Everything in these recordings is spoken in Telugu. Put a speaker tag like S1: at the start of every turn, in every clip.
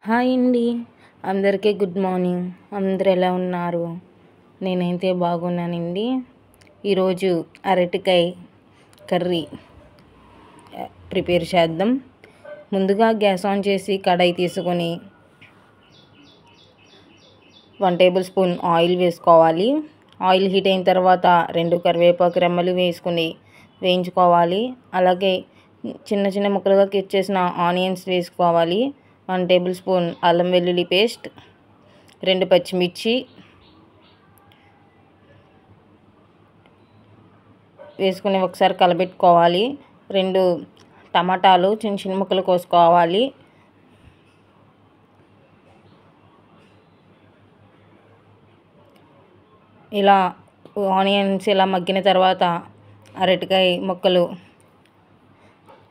S1: హాయ్ అండి. అందరికీ గుడ్ మార్నింగ్. అందరూ ఎలా ఉన్నారు? నేనైతే బాగున్నానండి. ఈరోజు అరటికాయ కర్రీ ప్రిపేర్ చేద్దాం. ముందుగా గ్యాస్ ఆన్ చేసి కడాయి తీసుకొని 1 టేబుల్ స్పూన్ ఆయిల్ వేసుకోవాలి. ఆయిల్ హీట్ అయిన తర్వాత 2 కరివేపాకు రెమ్మలు వేసుకొని వేయించుకోవాలి. అలాగే చిన్న చిన్న ముక్కలుగా కట్ చేసిన ఆనియన్స్ వేసుకోవాలి. 1 టేబుల్ స్పూన్ అల్లం వెల్లుల్లి పేస్ట్, 2 పచ్చిమిర్చి వేసుకుని ఒకసారి కలబెట్టుకోవాలి. 2 టమాటాలు చిన్న చిన్న ముక్కలు కోసుకోవాలి. ఇలా ఆనియన్స్ ఇలా మగ్గిన తర్వాత అరటికాయ ముక్కలు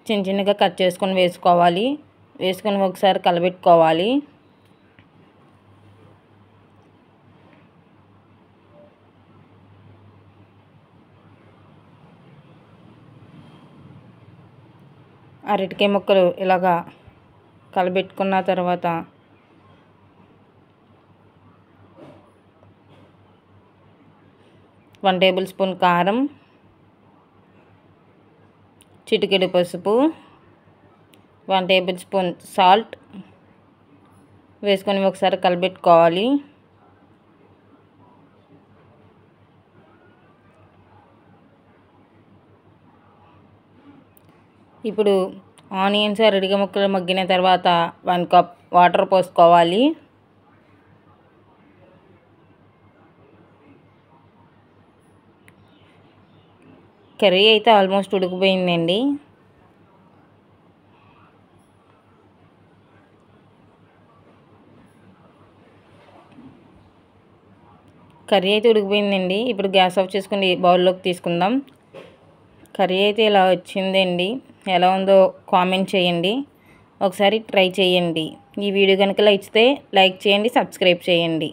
S1: చిన్న చిన్నగా కట్ చేసుకొని వేసుకోవాలి. వేసుకొని ఒకసారి కలబెట్టుకోవాలి. అరటికాయ ముక్కలు ఇలాగా కలబెట్టుకున్న తర్వాత వన్ టేబుల్ స్పూన్ కారం, చిటికెడు పసుపు, 1 టేబుల్ స్పూన్ సాల్ట్ వేసుకొని ఒకసారి కలబెట్టుకోవాలి. ఇప్పుడు ఆనియన్స్ అరటికాయ ముక్కలు మగ్గిన తర్వాత 1 కప్ వాటర్ పోసుకోవాలి. కర్రీ అయితే ఆల్మోస్ట్ ఉడికిపోయిందండి. ఇప్పుడు గ్యాస్ ఆఫ్ చేసుకుని బౌల్లోకి తీసుకుందాం. కర్రీ అయితే ఇలా వచ్చిందండి. ఎలా ఉందో కామెంట్ చేయండి. ఒకసారి ట్రై చేయండి. ఈ వీడియో కనుక నచ్చితే లైక్ చేయండి, సబ్స్క్రైబ్ చేయండి.